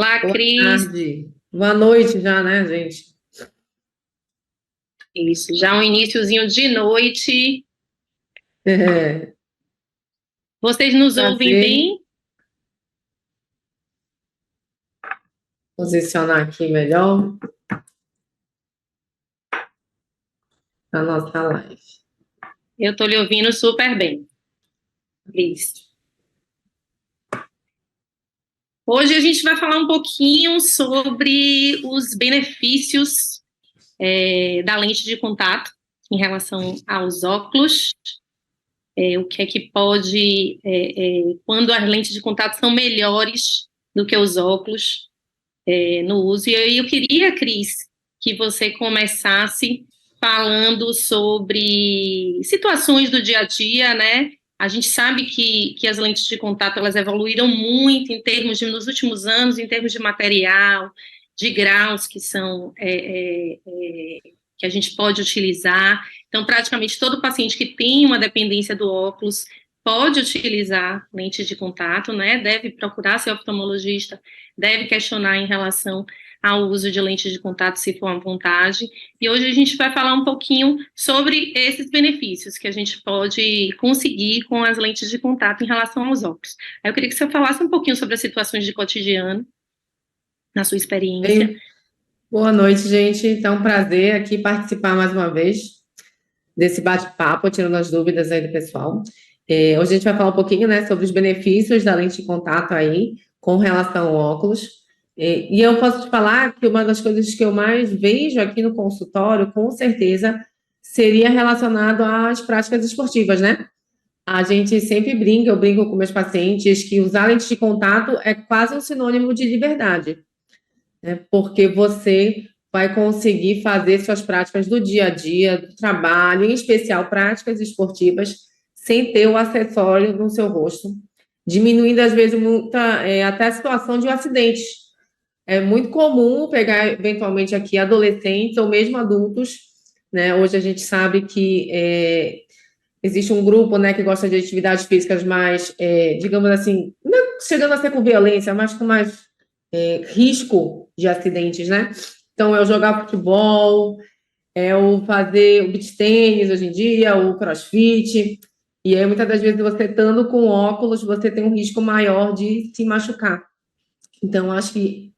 Olá, Boa Cris. tarde. Boa noite já, né, gente? Isso, já um iniciozinho de noite. É, Vocês nos ouvem prazer bem? posicionar aqui melhor a nossa live. Eu estou lhe ouvindo super bem, Cris. Hoje a gente vai falar um pouquinho sobre os benefícios da lente de contato em relação aos óculos. O que é que pode, quando as lentes de contato são melhores do que os óculos no uso. E aí eu queria, Cris, que você começasse falando sobre situações do dia a dia, né? A gente sabe que as lentes de contato elas evoluíram muito em termos de, nos últimos anos, em termos de material, de graus que são que a gente pode utilizar. Então, praticamente todo paciente que tem uma dependência do óculos pode utilizar lentes de contato, né? Deve procurar seu oftalmologista, deve questionar em relação ao uso de lentes de contato, se for à vontade. E hoje a gente vai falar um pouquinho sobre esses benefícios que a gente pode conseguir com as lentes de contato em relação aos óculos. Aí eu queria que você falasse um pouquinho sobre as situações de cotidiano, na sua experiência. Bem, boa noite, gente. Então, prazer aqui participar mais uma vez desse bate-papo, tirando as dúvidas aí do pessoal. Hoje a gente vai falar um pouquinho, né, sobre os benefícios da lente de contato aí com relação ao óculos. E eu posso te falar que uma das coisas que eu mais vejo aqui no consultório, com certeza, seria relacionado às práticas esportivas, né? A gente sempre brinca, eu brinco com meus pacientes, que usar lente de contato é quase um sinônimo de liberdade, né? Porque você vai conseguir fazer suas práticas do dia a dia, do trabalho, em especial práticas esportivas, sem ter o acessório no seu rosto, diminuindo, às vezes, até a situação de um acidente. É muito comum pegar, eventualmente, aqui adolescentes ou mesmo adultos, né? Hoje a gente sabe que existe um grupo, né, que gosta de atividades físicas mais, digamos assim, não chegando a ser com violência, mas com mais risco de acidentes, né? Então, é o jogar futebol, é o fazer o beach tênis hoje em dia, o crossfit. E aí, muitas das vezes, você estando com óculos, você tem um risco maior de se machucar. Então, acho que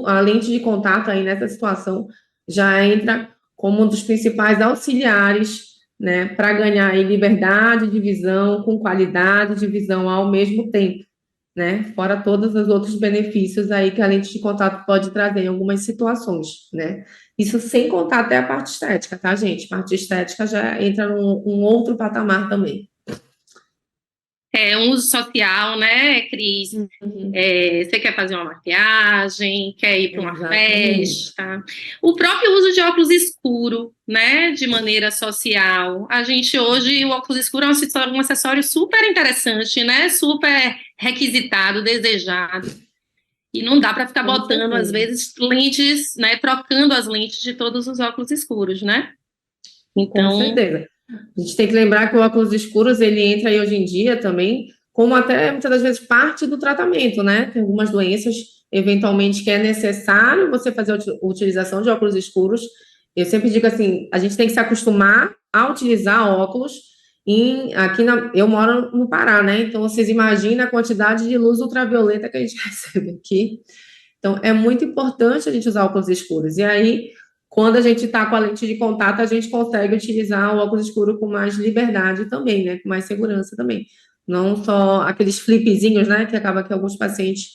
a lente de contato aí nessa situação já entra como um dos principais auxiliares, né, para ganhar em liberdade de visão com qualidade de visão ao mesmo tempo, né? Fora todos os outros benefícios aí que a lente de contato pode trazer em algumas situações, né? Isso sem contar até a parte estética, tá, gente? A parte estética já entra num um outro patamar também. É um uso social, né, Cris? Uhum. Você quer fazer uma maquiagem, quer ir para uma Exatamente. festa. O próprio uso de óculos escuro, né, de maneira social. A gente hoje, o óculos escuro é um acessório super interessante, né, super requisitado, desejado. E não dá para ficar Com botando, às certeza. vezes, lentes, né, trocando as lentes de todos os óculos escuros, né? Com Então, certeza. A gente tem que lembrar que o óculos escuros, ele entra aí hoje em dia também, como até muitas das vezes parte do tratamento, né? Tem algumas doenças, eventualmente, que é necessário você fazer a utilização de óculos escuros. Eu sempre digo assim, a gente tem que se acostumar a utilizar óculos. Eu moro no Pará, né? Então, vocês imaginem a quantidade de luz ultravioleta que a gente recebe aqui. Então, é muito importante a gente usar óculos escuros. E aí, quando a gente está com a lente de contato, a gente consegue utilizar o óculos escuro com mais liberdade também, né? Com mais segurança também. Não só aqueles flipzinhos, né? Que acaba que alguns pacientes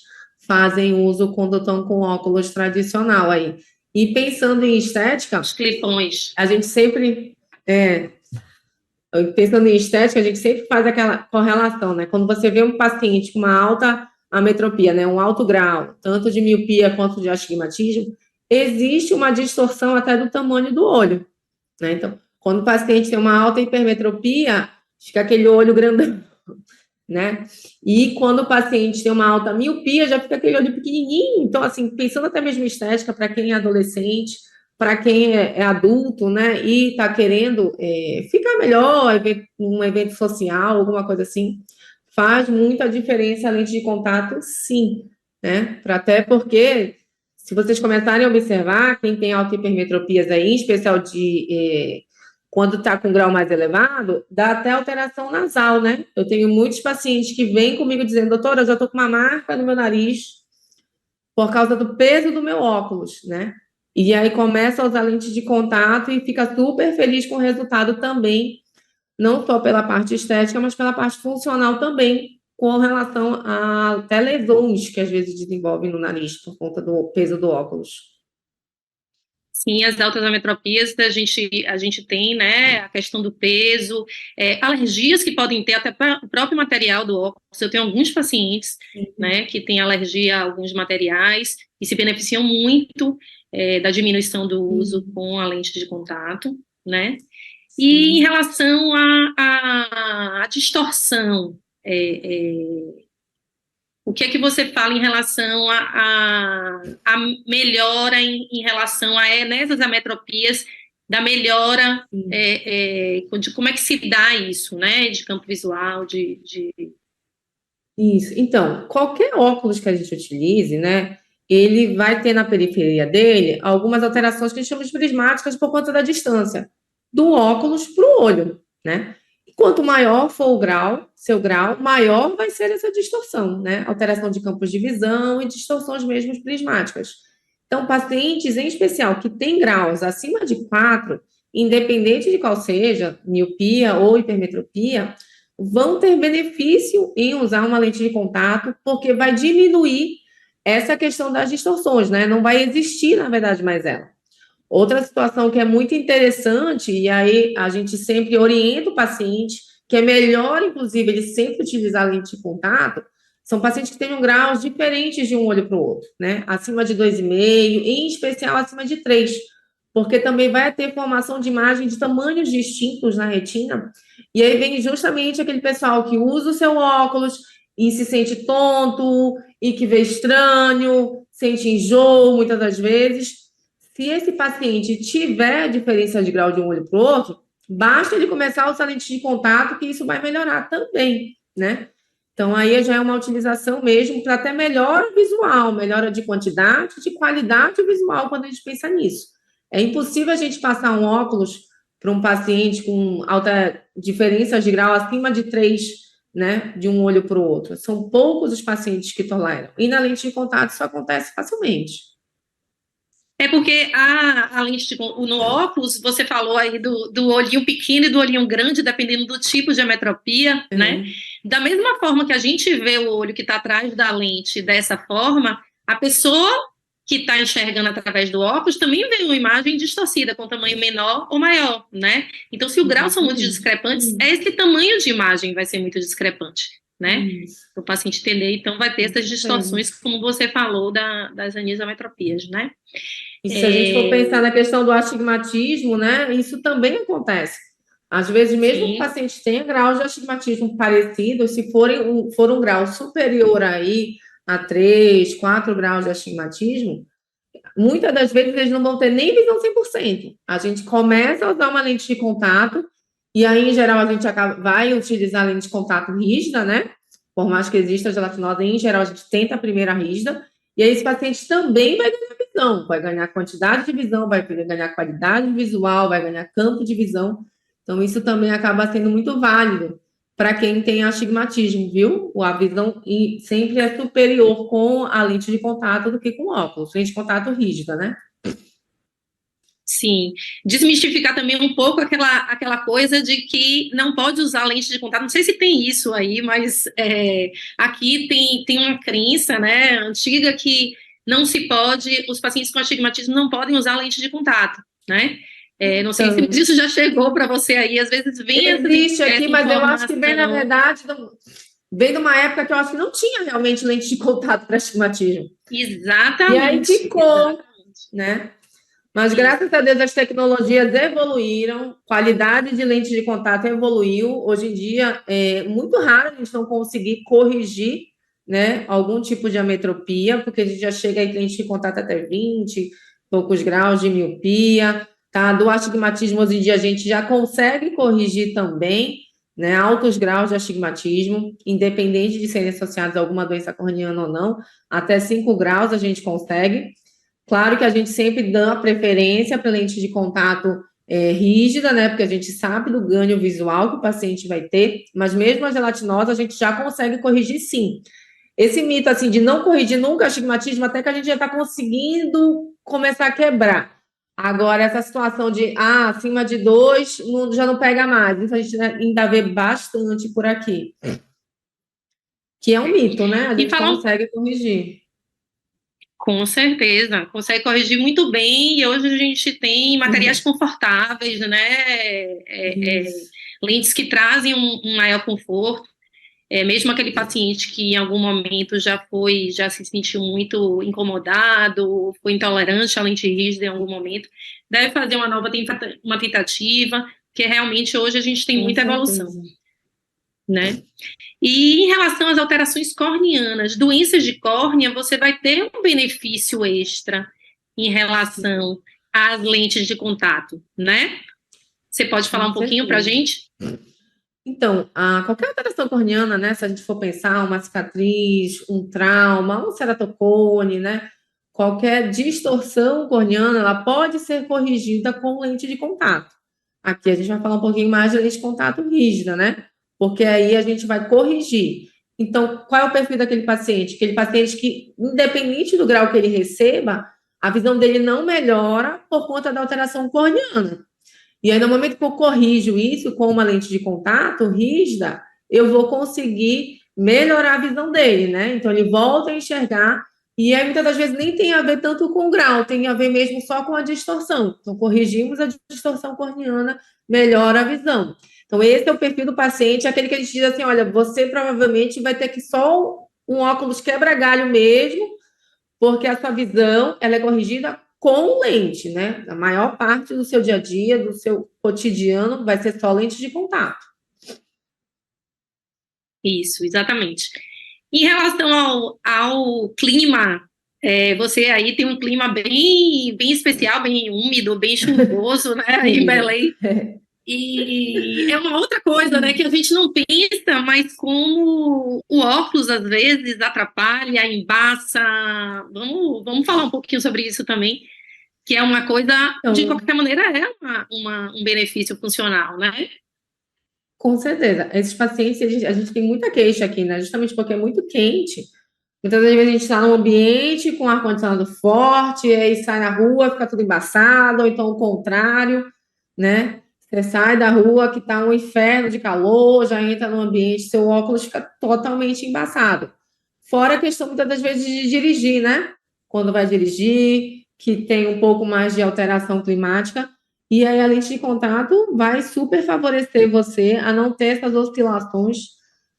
fazem uso quando estão com óculos tradicional aí. E pensando em estética, os clipões. a gente sempre. é, Pensando em estética, a gente sempre faz aquela correlação, né? Quando você vê um paciente com uma alta ametropia, né, um alto grau, tanto de miopia quanto de astigmatismo, existe uma distorção até do tamanho do olho, né? Então, quando o paciente tem uma alta hipermetropia, fica aquele olho grandão, né? E quando o paciente tem uma alta miopia, já fica aquele olho pequenininho. Então, assim, pensando até mesmo em estética para quem é adolescente, para quem é adulto, né? E está querendo ficar melhor, um evento social, alguma coisa assim, faz muita diferença a lente de contato, sim. né? Até porque, se vocês começarem a observar, quem tem autohipermetropias aí, em especial quando está com grau mais elevado, dá até alteração nasal, né? Eu tenho muitos pacientes que vêm comigo dizendo, doutora, eu já estou com uma marca no meu nariz por causa do peso do meu óculos, né? E aí começa a usar lente de contato e fica super feliz com o resultado também, não só pela parte estética, mas pela parte funcional também, com relação a até lesões que às vezes desenvolvem no nariz por conta do peso do óculos. Sim, as altas ametropias, a gente tem, né, a questão do peso, alergias que podem ter até para o próprio material do óculos. Eu tenho alguns pacientes, né, que têm alergia a alguns materiais e se beneficiam muito da diminuição do uso com a lente de contato, né? E em relação à distorção, o que é que você fala em relação à melhora em relação nessas ametropias, da melhora, de como é que se dá isso, né, de campo visual, Isso. Então, qualquer óculos que a gente utilize, né, ele vai ter na periferia dele algumas alterações que a gente chama de prismáticas por conta da distância do óculos para o olho, né? E quanto maior for o grau, seu grau, maior vai ser essa distorção, né? Alteração de campos de visão e distorções mesmo prismáticas. Então, pacientes em especial que têm graus acima de 4, independente de qual seja, miopia ou hipermetropia, vão ter benefício em usar uma lente de contato, porque vai diminuir essa questão das distorções, né? Não vai existir, na verdade, mais ela. Outra situação que é muito interessante, e aí a gente sempre orienta o paciente, que é melhor, inclusive, ele sempre utilizar a lente de contato, são pacientes que têm graus diferentes de um olho para o outro, né? Acima de 2,5, em especial acima de 3, porque também vai ter formação de imagem de tamanhos distintos na retina, e aí vem justamente aquele pessoal que usa o seu óculos e se sente tonto, e que vê estranho, sente enjoo muitas das vezes. Se esse paciente tiver diferença de grau de um olho para o outro, basta ele começar a usar lente de contato, que isso vai melhorar também, né? Então, aí já é uma utilização mesmo para até melhora visual, melhora de quantidade, de qualidade visual, quando a gente pensa nisso. É impossível a gente passar um óculos para um paciente com alta diferença de grau acima de 3, né, de um olho para o outro. São poucos os pacientes que toleram. E na lente de contato isso acontece facilmente. É porque a lente no óculos, você falou aí do olhinho pequeno e do olhinho grande, dependendo do tipo de ametropia, né? Da mesma forma que a gente vê o olho que está atrás da lente dessa forma, a pessoa que está enxergando através do óculos também vê uma imagem distorcida, com tamanho menor ou maior, né? Então, se o grau são muito discrepantes, esse tamanho de imagem vai ser muito discrepante, né? O paciente entender, então vai ter essas distorções, como você falou, das anisometropias, né? E se a gente for pensar na questão do astigmatismo, né, isso também acontece. Às vezes, mesmo que o paciente tenha graus de astigmatismo parecidos, se for um grau superior aí a 3, 4 graus de astigmatismo, muitas das vezes eles não vão ter nem visão 100%. A gente começa a usar uma lente de contato, e aí, em geral, a gente vai utilizar a lente de contato rígida, né? Por mais que exista a gelatinose, em geral, a gente tenta a primeira rígida, e aí esse paciente também vai ganhar visão, vai ganhar quantidade de visão, vai ganhar qualidade visual, vai ganhar campo de visão. Então, isso também acaba sendo muito válido para quem tem astigmatismo, viu? A visão sempre é superior com a lente de contato do que com óculos, lente de contato rígida, né? Sim, desmistificar também um pouco aquela coisa de que não pode usar lente de contato. Não sei se tem isso aí, mas aqui tem uma crença, né, antiga, que não se pode, os pacientes com astigmatismo não podem usar lente de contato, né? Não sei se isso já chegou para você aí, às vezes vem existe aqui, mas eu acho que vem, na verdade, vem de uma época que eu acho que não tinha realmente lente de contato para astigmatismo. Exatamente. E aí ficou, né? Mas, graças a Deus, as tecnologias evoluíram, qualidade de lente de contato evoluiu. Hoje em dia, é muito raro a gente não conseguir corrigir, né, algum tipo de ametropia, porque a gente já chega em lente de contato até 20, poucos graus de miopia, tá? Do astigmatismo, hoje em dia, a gente já consegue corrigir também, né, altos graus de astigmatismo, independente de serem associados a alguma doença corneana ou não, até 5 graus a gente consegue. Claro que a gente sempre dá preferência para lente de contato rígida, né, porque a gente sabe do ganho visual que o paciente vai ter, mas mesmo a gelatinosa a gente já consegue corrigir sim. Esse mito, assim, de não corrigir nunca astigmatismo, até que a gente já está conseguindo começar a quebrar. Agora, essa situação de, acima de 2, já não pega mais. Isso a gente ainda vê bastante por aqui. Que é um mito, né? A gente consegue corrigir. Com certeza, consegue corrigir muito bem, e hoje a gente tem materiais confortáveis, né? Lentes que trazem um maior conforto. Mesmo aquele paciente que em algum momento já se sentiu muito incomodado, foi intolerante à lente rígida em algum momento, deve fazer uma tentativa, porque realmente hoje a gente tem muita evolução, né? E em relação às alterações corneanas, doenças de córnea, você vai ter um benefício extra em relação às lentes de contato, né? Você pode falar um pouquinho para a gente? Então, qualquer alteração corneana, né, se a gente for pensar uma cicatriz, um trauma, um ceratocone, né, qualquer distorção corneana, ela pode ser corrigida com lente de contato. Aqui a gente vai falar um pouquinho mais de lente de contato rígida, né, porque aí a gente vai corrigir. Então, qual é o perfil daquele paciente? Aquele paciente que, independente do grau que ele receba, a visão dele não melhora por conta da alteração corneana. E aí, no momento que eu corrijo isso com uma lente de contato rígida, eu vou conseguir melhorar a visão dele, né? Então, ele volta a enxergar, e aí, muitas das vezes, nem tem a ver tanto com o grau, tem a ver mesmo só com a distorção. Então, corrigimos a distorção corneana, melhora a visão. Então, esse é o perfil do paciente, aquele que a gente diz assim, olha, você provavelmente vai ter que só um óculos quebra-galho mesmo, porque a sua visão, ela é corrigida com lente, né? A maior parte do seu dia a dia, do seu cotidiano, vai ser só lente de contato. Isso, exatamente. Em relação ao clima, você aí tem um clima bem especial, bem úmido, bem chuvoso, né, aí em Belém. E é uma outra coisa, né, que a gente não pensa, mas como o óculos às vezes atrapalha, embaça. Vamos falar um pouquinho sobre isso também, que é uma coisa, de qualquer maneira, um benefício funcional, né? Com certeza. Esses pacientes, a gente tem muita queixa aqui, né? Justamente porque é muito quente. Muitas vezes a gente está num ambiente com ar-condicionado forte, e aí sai na rua, fica tudo embaçado, ou então o contrário, né? Você sai da rua que está um inferno de calor, já entra no ambiente, seu óculos fica totalmente embaçado. Fora a questão, muitas das vezes, de dirigir, né? Quando vai dirigir, que tem um pouco mais de alteração climática, e aí a lente de contato vai super favorecer você a não ter essas oscilações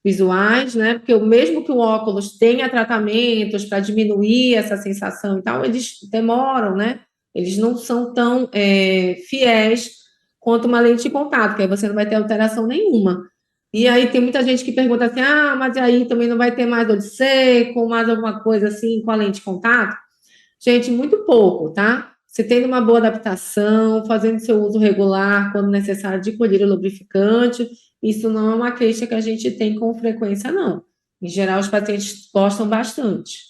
visuais, né? Porque mesmo que o óculos tenha tratamentos para diminuir essa sensação e tal, eles demoram, né? Eles não são tão fiéis quanto uma lente de contato, que aí você não vai ter alteração nenhuma. E aí tem muita gente que pergunta assim, mas aí também não vai ter mais olho seco, mais alguma coisa assim com a lente de contato? Gente, muito pouco, tá? Você tendo uma boa adaptação, fazendo seu uso regular, quando necessário, de colírio lubrificante, isso não é uma queixa que a gente tem com frequência, não. Em geral, os pacientes gostam bastante.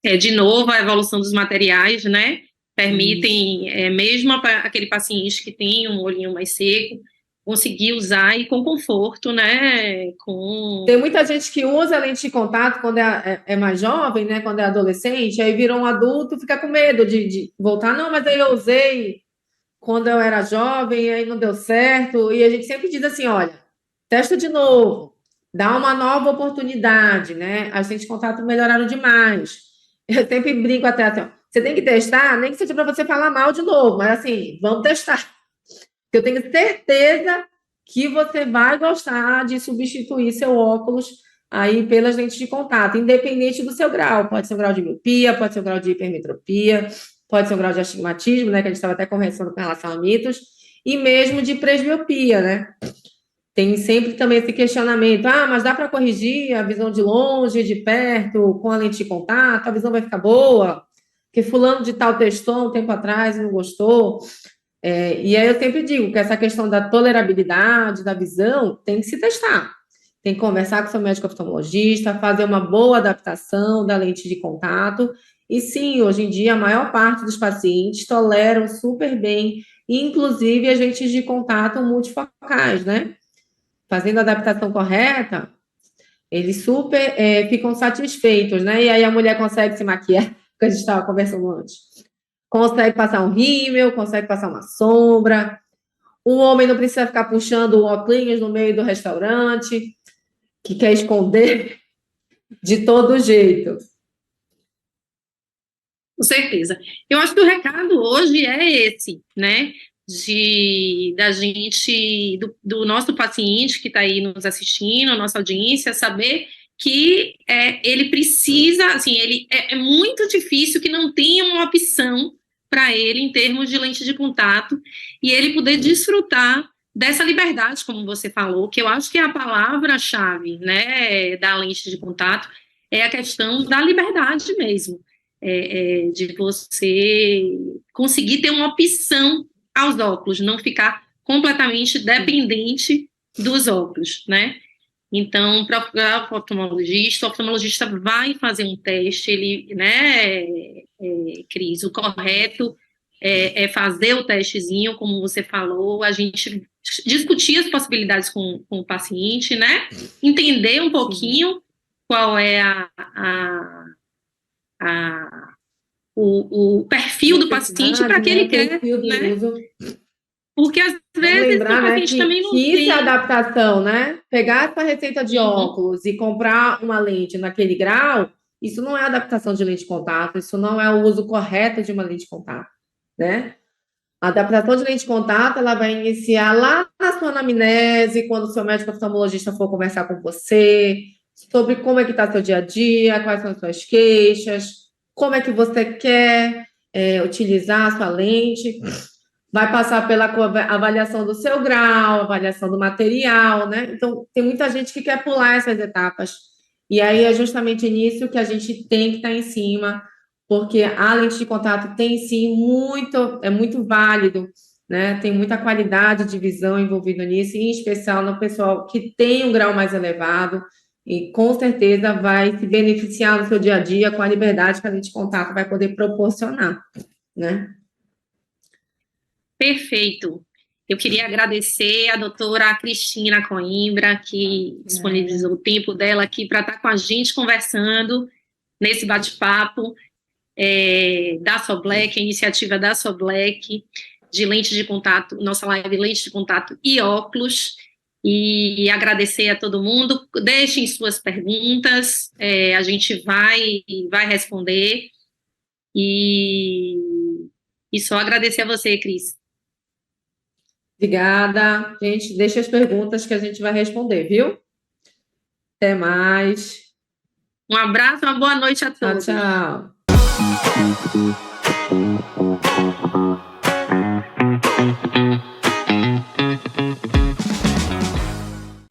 De novo, a evolução dos materiais, né? Permitem, mesmo aquele paciente que tem um olhinho mais seco, conseguir usar e com conforto, né? Tem muita gente que usa lente de contato quando é mais jovem, né? Quando é adolescente, aí virou um adulto, fica com medo de voltar. Não, mas aí eu usei quando eu era jovem, aí não deu certo. E a gente sempre diz assim, olha, testa de novo, dá uma nova oportunidade, né? As lentes de contato melhoraram demais. Eu sempre brinco até assim, ó, você tem que testar, nem que seja para você falar mal de novo, mas assim, vamos testar. Eu tenho certeza que você vai gostar de substituir seu óculos aí pelas lentes de contato, independente do seu grau. Pode ser um grau de miopia, pode ser um grau de hipermetropia, pode ser um grau de astigmatismo, né, que a gente estava até conversando com relação a mitos, e mesmo de presbiopia, né? Tem sempre também esse questionamento, mas dá para corrigir a visão de longe, de perto, com a lente de contato, a visão vai ficar boa? Porque fulano de tal testou um tempo atrás e não gostou. E aí eu sempre digo que essa questão da tolerabilidade, da visão, tem que se testar. Tem que conversar com seu médico oftalmologista, fazer uma boa adaptação da lente de contato. E sim, hoje em dia, a maior parte dos pacientes toleram super bem, inclusive as lentes de contato multifocais, né? Fazendo a adaptação correta, eles super ficam satisfeitos, né? E aí a mulher consegue se maquiar, que a gente estava conversando antes. Consegue passar um rímel, consegue passar uma sombra. O homem não precisa ficar puxando o óculos no meio do restaurante, que quer esconder de todo jeito. Com certeza. Eu acho que o recado hoje é esse, né? Da gente, do nosso paciente que está aí nos assistindo, a nossa audiência, saber que ele precisa, assim, é muito difícil que não tenha uma opção para ele em termos de lente de contato e ele poder desfrutar dessa liberdade, como você falou, que eu acho que é a palavra-chave, né, da lente de contato, é a questão da liberdade mesmo. De você conseguir ter uma opção aos óculos, não ficar completamente dependente dos óculos, né? Então, para o oftalmologista vai fazer um teste, ele, né, Cris, o correto é fazer o testezinho, como você falou, a gente discutir as possibilidades com o paciente, né? Entender um pouquinho qual é o perfil do paciente para que ele quer, né? Porque às vezes o paciente também não tem. Isso é adaptação, né? Pegar essa receita de óculos e comprar uma lente naquele grau, isso não é adaptação de lente de contato, isso não é o uso correto de uma lente de contato, né? A adaptação de lente de contato, ela vai iniciar lá na sua anamnese, quando o seu médico oftalmologista for conversar com você, sobre como é que está seu dia a dia, quais são as suas queixas, como é que você quer utilizar a sua lente. Vai passar pela avaliação do seu grau, avaliação do material, né? Então, tem muita gente que quer pular essas etapas. E aí é justamente nisso que a gente tem que estar em cima, porque a lente de contato tem sim é muito válido, né? Tem muita qualidade de visão envolvida nisso, em especial no pessoal que tem um grau mais elevado, e com certeza vai se beneficiar no seu dia a dia com a liberdade que a lente de contato vai poder proporcionar, né? Perfeito. Eu queria agradecer a doutora Cristina Coimbra, que disponibilizou o tempo dela aqui para estar com a gente conversando nesse bate-papo da Soblec, a iniciativa da Soblec, de lente de contato, nossa live lente de contato e óculos, e agradecer a todo mundo. Deixem suas perguntas, a gente vai responder, e só agradecer a você, Cris. Obrigada. Gente, deixa as perguntas que a gente vai responder, viu? Até mais. Um abraço, uma boa noite a todos. Tchau, tchau.